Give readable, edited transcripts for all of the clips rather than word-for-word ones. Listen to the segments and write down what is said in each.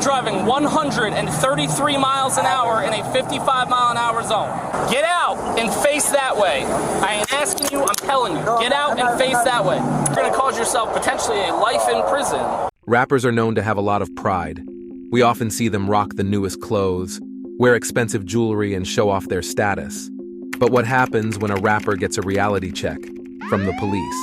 driving 133 miles an hour in a 55-mile-an-hour zone. Get out and face that way. I ain't asking you, I'm telling you. Get out and face that way. You're going to cause yourself potentially a life in prison. Rappers are known to have a lot of pride. We often see them rock the newest clothes, wear expensive jewelry, and show off their status. But what happens when a rapper gets a reality check from the police?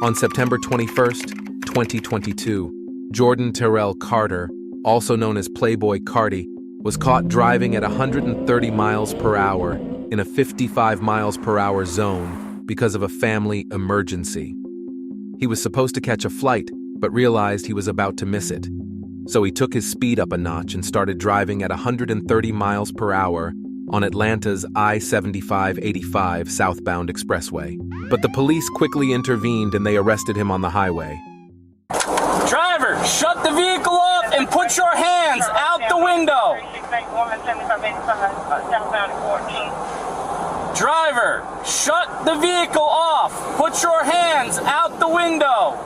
On September 21st, 2022, Jordan Terrel Carter, also known as Playboi Carti, was caught driving at 130 miles per hour in a 55 miles per hour zone because of a family emergency. He was supposed to catch a flight, but realized he was about to miss it. So he took his speed up a notch and started driving at 130 miles per hour on Atlanta's I-75/85 southbound expressway. But the police quickly intervened and they arrested him on the highway. Driver, shut the vehicle off and put your hands out the window. Driver, shut the vehicle off. Put your hands out the window.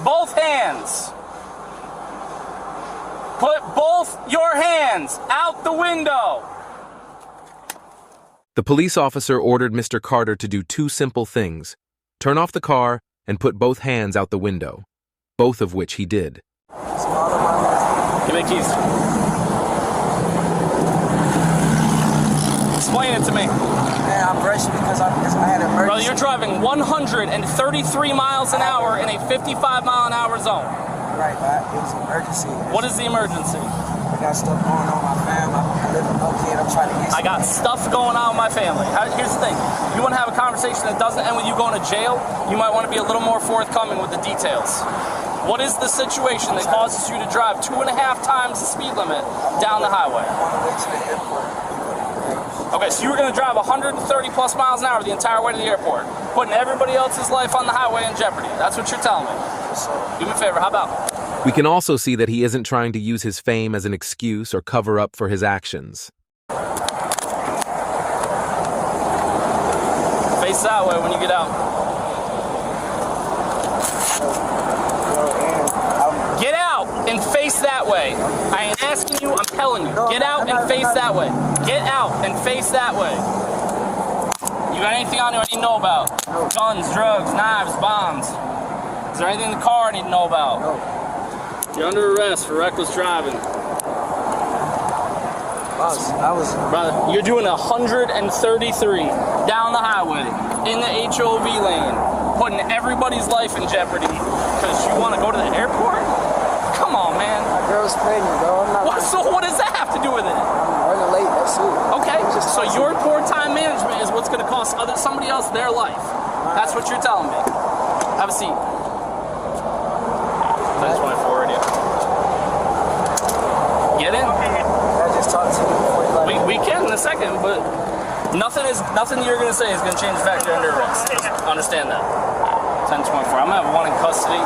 Both hands. Put both your hands out the window. The police officer ordered Mr. Carter to do two simple things: turn off the car and put both hands out the window, both of which he did. Give me the keys. Explain it to me. Man, I'm rushing because I had an emergency. Brother, you're driving 133 miles an hour in a 55-mile-an-hour zone. Right, but it was an emergency. What is the emergency? I got stuff going on with my family. I live with no kid. I'm trying to get I got stuff going on with my family. Here's the thing. You want to have a conversation that doesn't end with you going to jail, you might want to be a little more forthcoming with the details. What is the situation that causes you to drive 2.5 times the speed limit down the highway? I want to go to the airport. Okay, so you were going to drive 130 plus miles an hour the entire way to the airport, putting everybody else's life on the highway in jeopardy. That's what you're telling me. Do me a favor, how about? We can also see that he isn't trying to use his fame as an excuse or cover up for his actions. Face that way when you get out. Get out and face that way. I ain't asking you, I'm telling you. Get out and face that way. Get out and face that way. You got anything on you I need to know about? Guns, drugs, knives, bombs. Is there anything in the car I need to know about? You're under arrest for reckless driving. Brother, you're doing 133 down the highway in the HOV lane, putting everybody's life in jeopardy because you want to go to the airport? Come on, man. My girl's pregnant, bro. So what does that have to do with it? I'm running late, that's it. Okay, so your poor time management is what's going to cost somebody else their life. That's what you're telling me. Have a seat. That's 24 radio. Get in. I just talked to you. We can in a second, but nothing you're going to say is going to change the fact you're under arrest. Understand that. 1024. I'm going to have one in custody.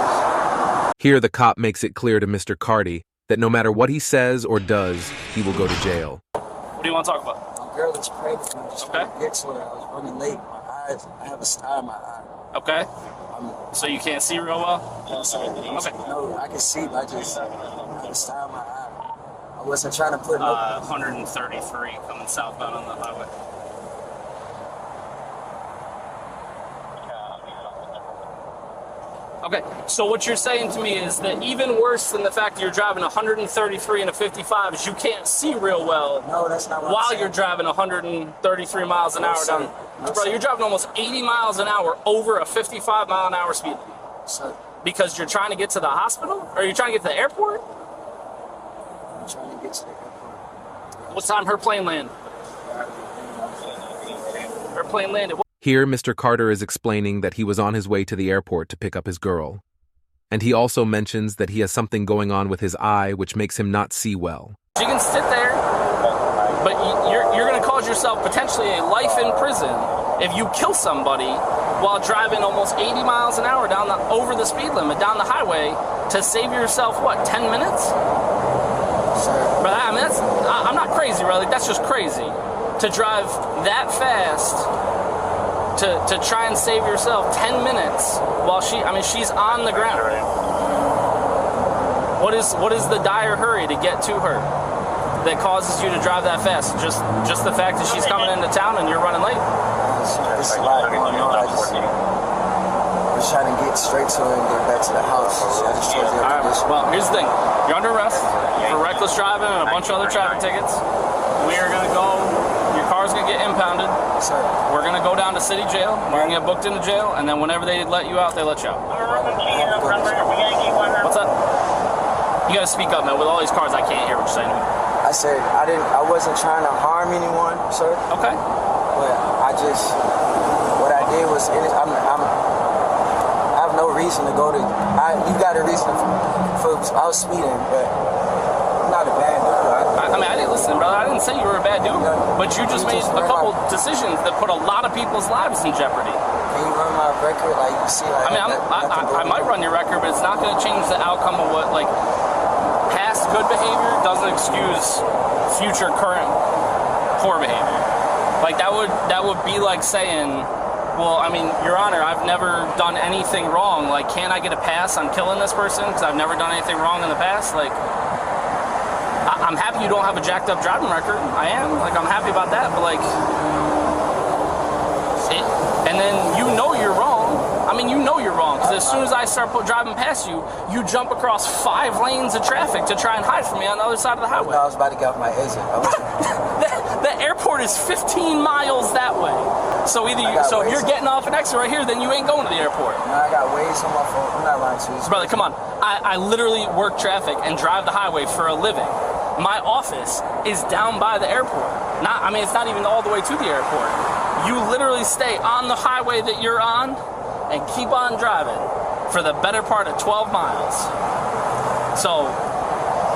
Here, the cop makes it clear to Mr. Carti that no matter what he says or does, he will go to jail. What do you want to talk about? My girl is pregnant. I'm just Okay. trying to get to her. I was running late. My eyes, I have a star in my eye. Okay. So you can't see real well? Okay. No, I can see, but I have a star in my eye. I wasn't trying to put no... 133 coming southbound on the highway. Okay, so what you're saying to me is that even worse than the fact that you're driving 133 in a 55 is you can't see real well. No, that's not what while I'm saying. you're driving 133 miles an hour down. No, bro, you're driving almost 80 miles an hour over a 55 mile an hour speed limit. So, Because you're trying to get to the hospital? Or you're trying to get to the airport? I'm trying to get to the airport. What time her plane landed? Her plane landed. Here, Mr. Carter is explaining that he was on his way to the airport to pick up his girl. And he also mentions that he has something going on with his eye which makes him not see well. You can sit there, but you're going to cause yourself potentially a life in prison if you kill somebody while driving almost 80 miles an hour over the speed limit down the highway to save yourself, what, 10 minutes? Sure. But I mean, I'm not crazy, bro. Like, that's just crazy. To drive that fast to try and save yourself 10 minutes while she's on the ground. What is the dire hurry to get to her that causes you to drive that fast? Just the fact that she's coming into town and you're running late? It's a lot going on. I was trying to get straight to her and get back to the house. So I just told you. All right, well, here's the thing. You're under arrest for reckless driving and a bunch of other traffic tickets. We are going to go, your car's going to get impounded. Yes, sir. We're going to go down to city jail. We're going to get booked into jail. And then whenever they let you out, they let you out. What's up? You got to speak up, man. With all these cars, I can't hear what you're saying to me. I said I wasn't trying to harm anyone, sir. Okay. But what I did was, I have no reason to go to. You got a reason for I was speeding, but I'm not a bad dude. I mean, I didn't listen, brother. I didn't say you were a bad dude, but you just made a couple decisions that put a lot of people's lives in jeopardy. Can you run my record? Like you see, like I mean, I might run your record, but it's not going to change the outcome of what past good behavior doesn't excuse future current poor behavior. That would be like saying, well, I mean, Your Honor, I've never done anything wrong. Can I get a pass on killing this person because I've never done anything wrong in the past? I'm happy you don't have a jacked up driving record. I am. I'm happy about that. But and then you know you're wrong. I mean, you know you're wrong because as soon as I start driving past you, you jump across 5 lanes of traffic to try and hide from me on the other side of the highway. I was about to get off my exit. The airport is 15 miles that way. So if you're getting off an exit right here, then you ain't going to the airport. No, I got Waze on my phone. I'm not lying to you. Brother, come on. I literally work traffic and drive the highway for a living. My office is down by the airport. It's not even all the way to the airport. You literally stay on the highway that you're on and keep on driving for the better part of 12 miles. So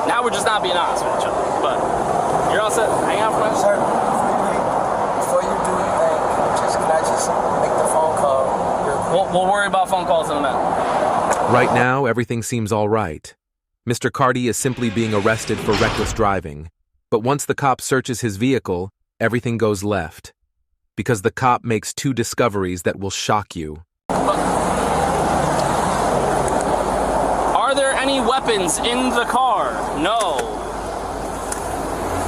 now we're just not being honest with each other. But you're all set. Hang out for a minute. Sir, before you do anything, can I just make the phone call real quick? We'll worry about phone calls in a minute. Right now, everything seems all right. Mr. Carti is simply being arrested for reckless driving. But once the cop searches his vehicle, everything goes left. Because the cop makes 2 discoveries that will shock you. Are there any weapons in the car? No.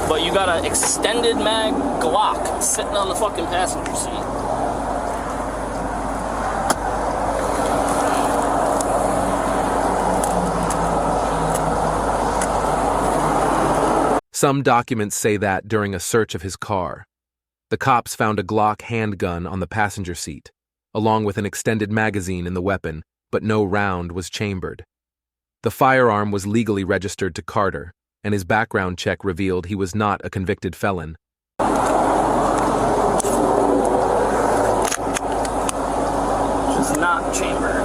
But you got an extended mag Glock sitting on the fucking passenger seat. Some documents say that during a search of his car. The cops found a Glock handgun on the passenger seat, along with an extended magazine in the weapon, but no round was chambered. The firearm was legally registered to Carter, and his background check revealed he was not a convicted felon. Just not chambered.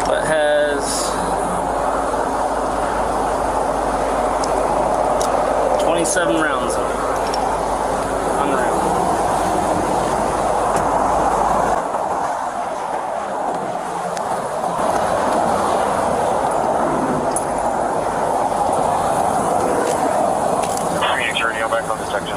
But has 27 rounds on it. Unreal. Back on the section.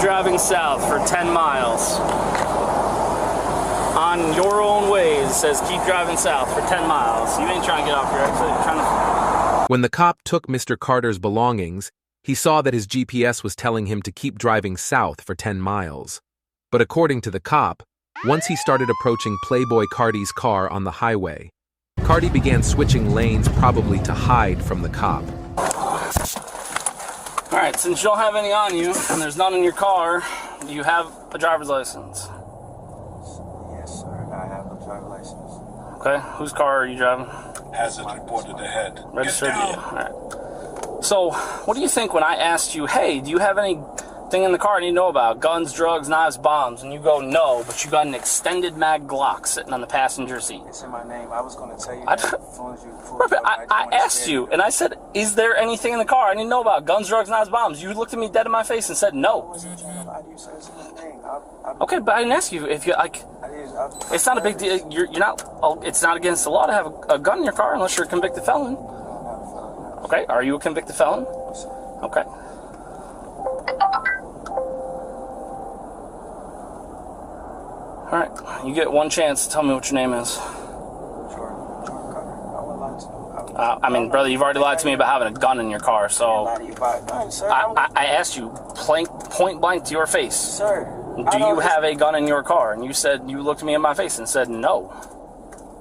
Driving south for 10 miles. On your own ways says keep driving south for 10 miles. You ain't trying to get off your exit. You're trying to... When the cop took Mr. Carter's belongings, he saw that his GPS was telling him to keep driving south for 10 miles. But according to the cop, once he started approaching Playboi Carti's car on the highway, Carti began switching lanes probably to hide from the cop. Alright, since you don't have any on you, and there's none in your car, do you have a driver's license? Yes, sir. I have a driver's license. Okay, whose car are you driving? Hazard reported ahead. Registered to you. Alright. So, what do you think when I asked you, hey, do you have anything anything in the car I need to know about? Guns, drugs, knives, bombs. And you go, no, but you got an extended mag Glock sitting on the passenger seat. It's in my name. I was going to tell you that as soon as you pulled up. I asked you, and I said, is there anything in the car I need to know about? Guns, drugs, knives, bombs. You looked at me dead in my face and said no. Okay, but I didn't ask you if you, like, it's not a big deal. You're not, it's not against the law to have a gun in your car unless you're a convicted felon. Okay, are you a convicted felon? Okay. Alright, you get one chance to tell me what your name is. I mean, brother, you've already lied to me about having a gun in your car, so... I asked you point blank to your face. Sir, do you have a gun in your car? And you said, you looked me in my face and said no.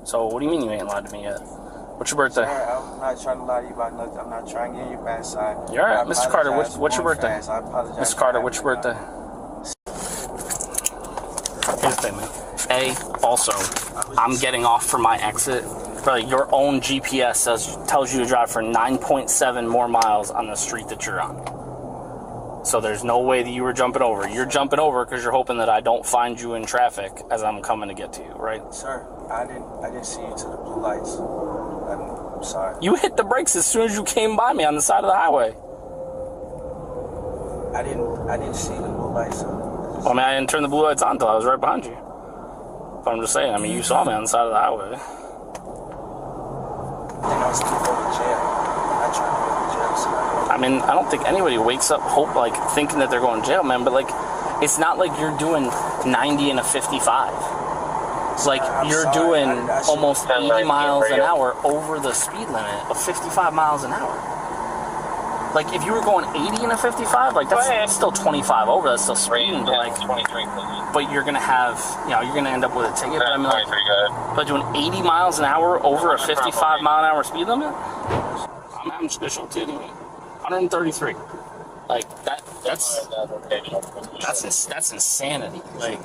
So what do you mean you ain't lied to me yet? What's your birthday? Sir, I'm not trying to lie to you about nothing. I'm not trying to get you bad side. You're alright, Mr. Carter, what's your birthday? Mr. Carter, what's your birthday? Here's the thing, man. Also, I'm getting off for my exit. Brother, your own GPS tells you to drive for 9.7 more miles on the street that you're on. So there's no way that you were jumping over. You're jumping over because you're hoping that I don't find you in traffic as I'm coming to get to you, right? Sir, I didn't see you to the blue lights. I'm sorry. You hit the brakes as soon as you came by me on the side of the highway. I didn't see the blue lights. Well, I mean, I didn't turn the blue lights on until I was right behind you. But I'm just saying, I mean, you saw me on the side of the highway. I was going to go to jail. I tried to go to jail. So I mean, I don't think anybody wakes up thinking that they're going to jail, man. But like, it's not like you're doing 90 and a 55. It's like you're doing almost 80 miles an hour over the speed limit of 55 miles an hour. Like, if you were going 80 and a 55, like, that's still 25 over. That's still speeding, but, like, 23. But you're going to have, you're going to end up with a ticket. But I mean, like, but doing 80 miles an hour over a 55 mile an hour speed limit? I'm having special too. 133. Like, that's insanity. Like,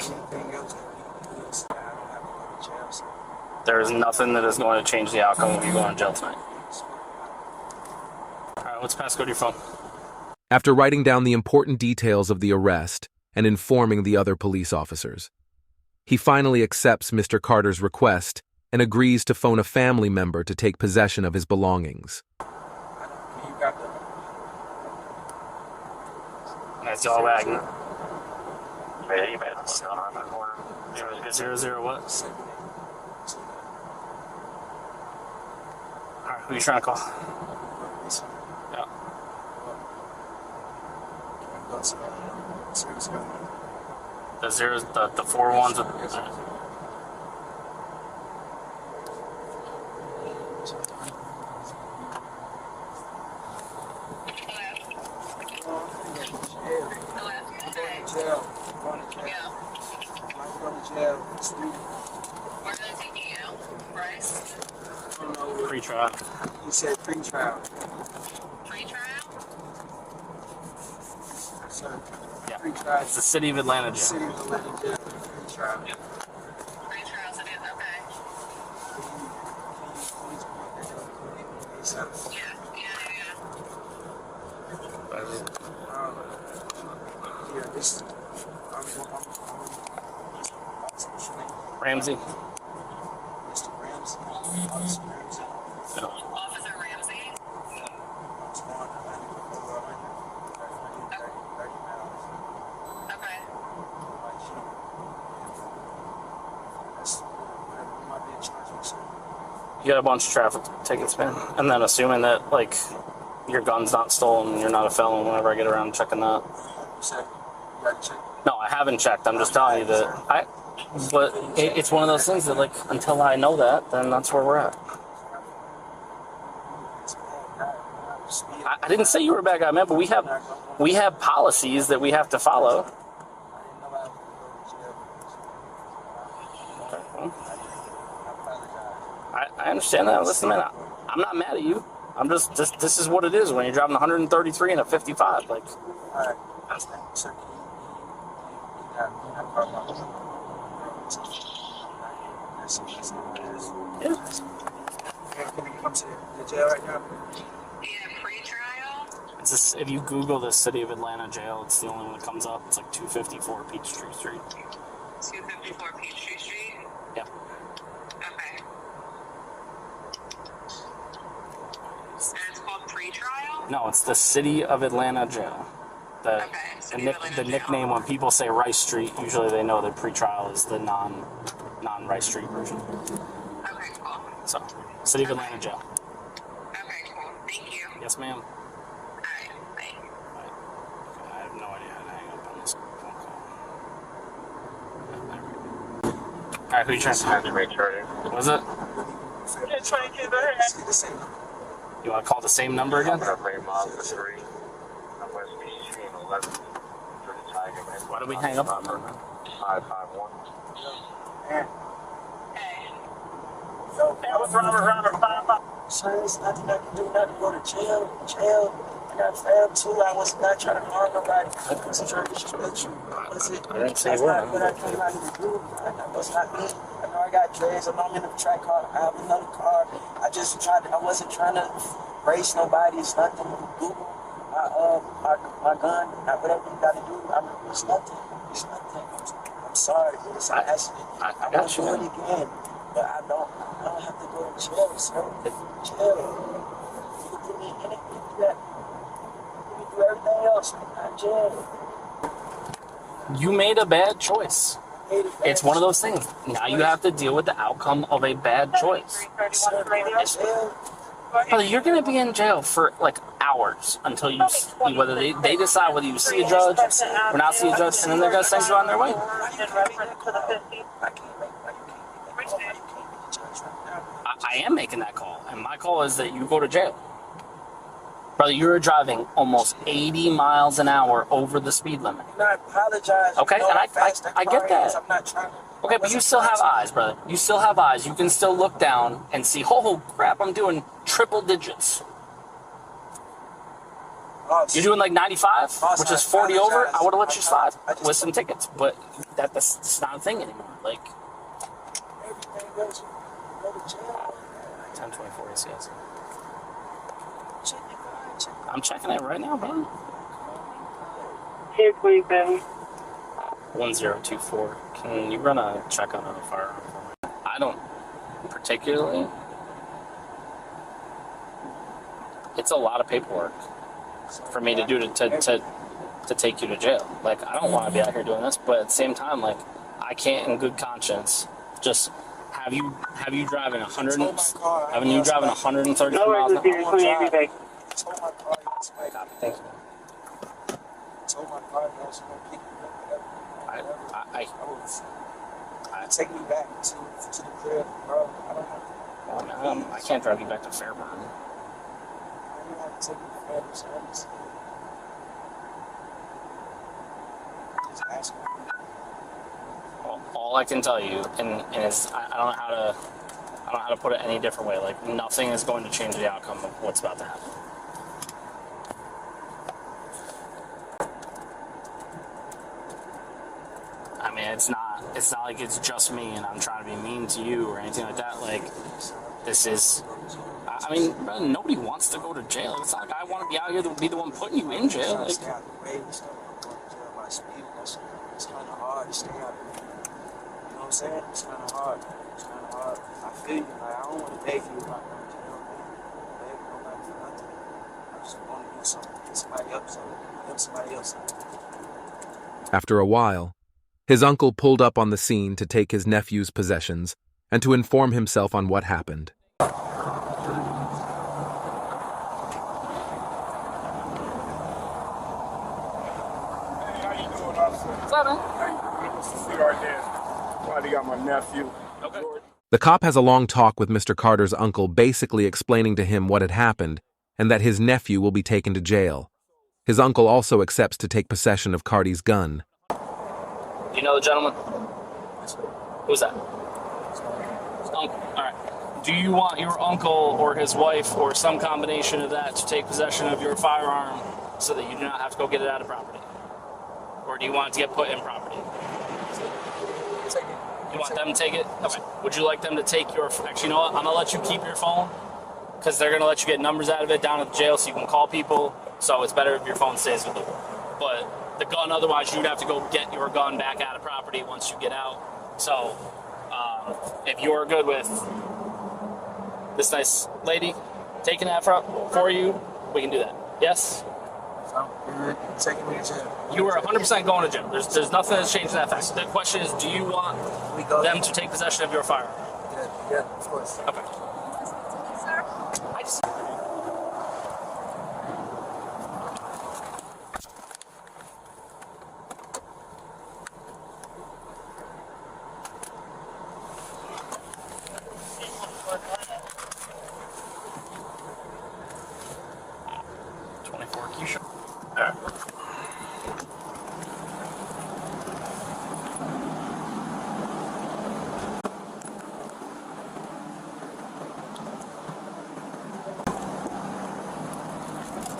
there is nothing that is going to change the outcome of you going to jail tonight. What's the passcode to your phone? After writing down the important details of the arrest and informing the other police officers, he finally accepts Mr. Carter's request and agrees to phone a family member to take possession of his belongings. That's y'all wagging. Yeah, you made it. 00 what? Alright, who are you trying to call? Yeah. The zeros, the 4 ones with pre-trial. He said pre-trial. Pre-trial? Sir. Yeah. Pre-trial. It's the city of Atlanta jail. City of Atlanta jail. Pre-trial. Yeah. Pre-trials it is, okay. Yeah, this. Ramsey. Mr. Ramsey. Officer Ramsey. Officer Ramsey? Okay. You got a bunch of traffic tickets, man. And then assuming that, like, your gun's not stolen, you're not a felon whenever I get around checking that. No, I haven't checked. I'm just telling you that. But it's one of those things that, like, until I know that, then that's where we're at. I didn't say you were a bad guy, man, but we have policies that we have to follow. I understand that. Listen, man, I'm not mad at you. I'm just, this is what it is when you're driving 133 and a 55. Like, yeah. Can we come to the jail right now? Yeah, pre-trial? It's just, if you Google the City of Atlanta jail, it's the only one that comes up. It's like 254 Peachtree Street. 254 Peachtree Street? Yep. Okay. And it's called pre-trial? No, it's the City of Atlanta jail. Okay, City of Atlanta The jail. nickname when people say Rice Street, usually they know that pre-trial is the non-Rice Street version. Okay, cool. So, City of Atlanta jail. Okay, cool. Thank you. Yes, ma'am. Alright, bye. Right. I have no idea how to hang up on this phone call. Alright, who you trying to call? What was it? You want to call the same number again? Why did we hang up on her? 551. Hey. Son, there's nothing I can do, not to go to jail. I got fam too. I was not trying to harm nobody. I was trying to disrespect you. Was it? I didn't say That's you were. not what I came out here to do. That was not me. I know I got dreads. I know I'm in a track car. I have another car. I wasn't trying to race nobody. It's nothing. Google my gun. Whatever you got to do. It's nothing. It's nothing. I'm sorry. It's an accident. I I got won't you, do man. it again. But I don't have to go to jail, sir. Jail. You can put me in it. You can do that. You can do everything else. Not jail. You made a bad choice. It's one of those things. Now you have to deal with the outcome of a bad choice. Brother, you're going to be in jail for like hours until whether they decide whether you see a judge or not see a judge, and then they're going to send you on their way. I am making that call, and my call is that you go to jail. Brother, you're driving almost 80 miles an hour over the speed limit. I apologize. Okay, You know and how fast I get car that. is. I'm not trying to. Okay, but you still have eyes, brother. You still have eyes. You can still look down and see, oh, crap, I'm doing triple digits. You're doing like 95, which is 40 over. I would have let you slide with some tickets, but that's not a thing anymore. Like, Everything goes. Go to jail. 1024 ACS. Check your car. Check I'm checking it right now, brother. Here, please, baby. 1024. Can you run a check on a firearm for me? I don't particularly. It's a lot of paperwork for me to do to take you to jail. Like, I don't want to be out here doing this, but at the same time, like, I can't in good conscience just have you driving 130 miles an hour. Told my car this way. Thank you. Told my car that I was going to pick me up. Take me back to the crib, bro. I don't have to. I can't drive you back to Fairburn. I don't have to take me to Fairburn service. Just ask me. All I can tell you, and it's I don't know how to put it any different way. Like, nothing is going to change the outcome of what's about to happen. I mean, it's not like it's just me and I'm trying to be mean to you or anything like that. Like, this is, I mean, nobody wants to go to jail. It's not like I want to be out here to be the one putting you in jail. Like, Stay out of the way. It's kind of hard to stay out of the way. You know what I'm saying? It's kind of hard. I feel you. Like, I don't want to beg you about going to jail. Beg nobody for nothing. I just want to do something. Get somebody up so help somebody else out. After a while, his uncle pulled up on the scene to take his nephew's possessions and to inform himself on what happened. what's up, man? Why got my nephew? Okay. The cop has a long talk with Mr. Carter's uncle, basically explaining to him what had happened and that his nephew will be taken to jail. His uncle also accepts to take possession of Carti's gun. Do you know the gentleman? Who's that? Uncle. All right. Do you want your uncle or his wife or some combination of that to take possession of your firearm so that you do not have to go get it out of property? Or do you want it to get put in property? Take it. You want them to take it? Okay. Would you like them to take your... Actually, you know what? I'm going to let you keep your phone because they're going to let you get numbers out of it down at the jail so you can call people So it's better if your phone stays with you. But the gun, otherwise, you'd have to go get your gun back out of property once you get out. So if you're good with this nice lady taking that for you, we can do that. Yes? Sound good. Taking me to jail. You are 100% going to jail. There's nothing that's changed in that fact. The question is, do you want We go. them to take possession of your firearm? Yeah, of course. Okay. I just... 24 Keisha. Alright.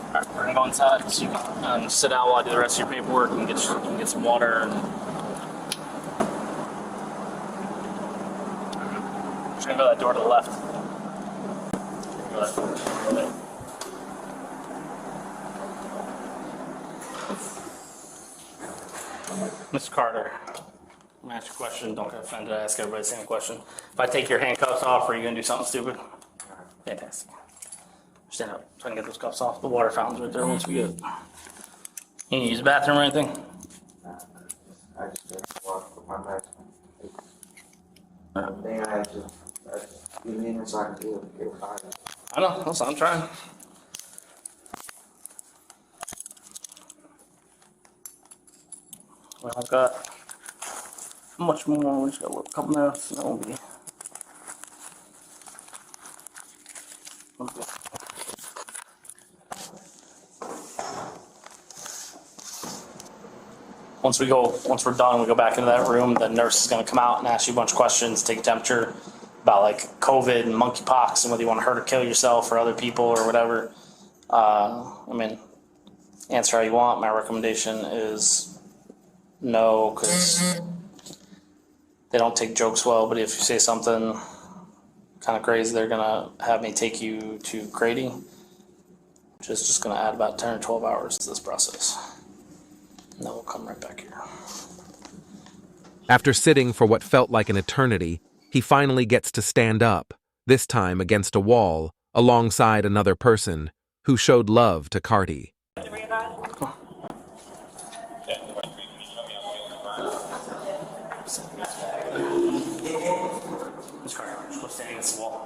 Alright, we're gonna go inside so you can sit down while I do the rest of your paperwork and you can get some water and just gonna go that door to the left. Go that door to the left. Mr. Carter, I'm gonna ask you a question. Don't get offended. I ask everybody the same question. If I take your handcuffs off, are you gonna do something stupid? Fantastic. Stand up so I can get those cuffs off. The water fountain's right there once we get it. You need to use the bathroom or anything? I just didn't walk with my back. Then I had to get in so I can get fired. I know. Listen, I'm trying. Well, I've got much more. We just got a couple minutes. That won't be. Okay. Once we're done, we go back into that room. The nurse is going to come out and ask you a bunch of questions, take a temperature about like COVID and monkeypox and whether you want to hurt or kill yourself or other people or whatever. I mean, answer how you want. My recommendation is no, because they don't take jokes well. But if you say something kind of crazy, they're going to have me take you to Grady, which is just going to add about 10 or 12 hours to this process. And then we'll come right back here. After sitting for what felt like an eternity, he finally gets to stand up, this time against a wall, alongside another person who showed love to Carti. Miss Carter, just go stand against the wall.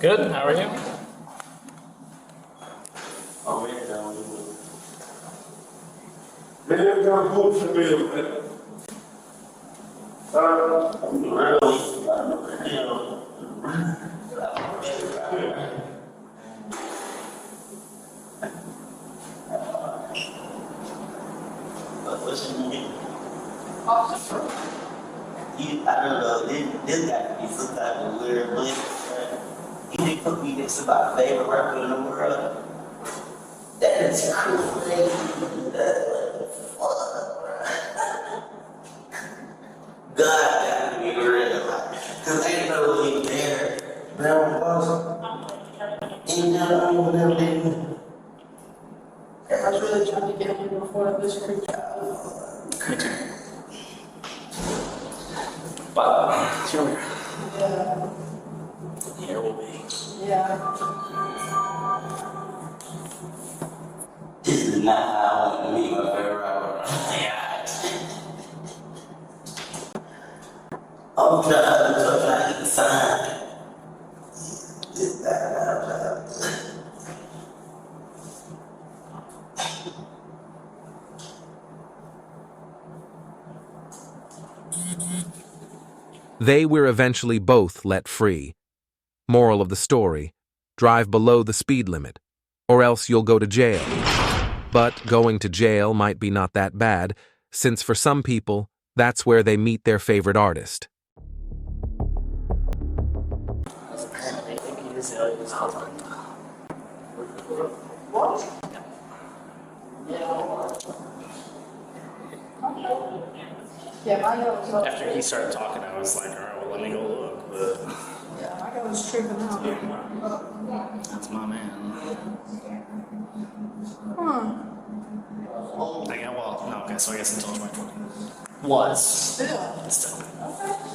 Good, how are you? I don't know, this got to be some type of weird bliss. You think put me next to my favorite rapper in the world? That is crazy. What the fuck, bro? God got to be real. Because ain't no way there. Brown boss. Ain't nothing over there, baby. I was really trying to get him before this creature. Me too. But here we are. Yeah. Here will be. Yeah. This is not how I want to meet my favorite rapper. I'm trying to get the sign. This bad. They were eventually both let free. Moral of the story: drive below the speed limit, or else you'll go to jail. But going to jail might be not that bad, since for some people, that's where they meet their favorite artist. Apparently, I think he is his husband. What? Yeah. Yeah, my guy was up. After he started talking, I was like, all right, well, let me go look. But Yeah, my guy was tripping out. that's my man. Huh. I got, well, no, okay, so I guess until 2020. Was. Still. Still. Okay.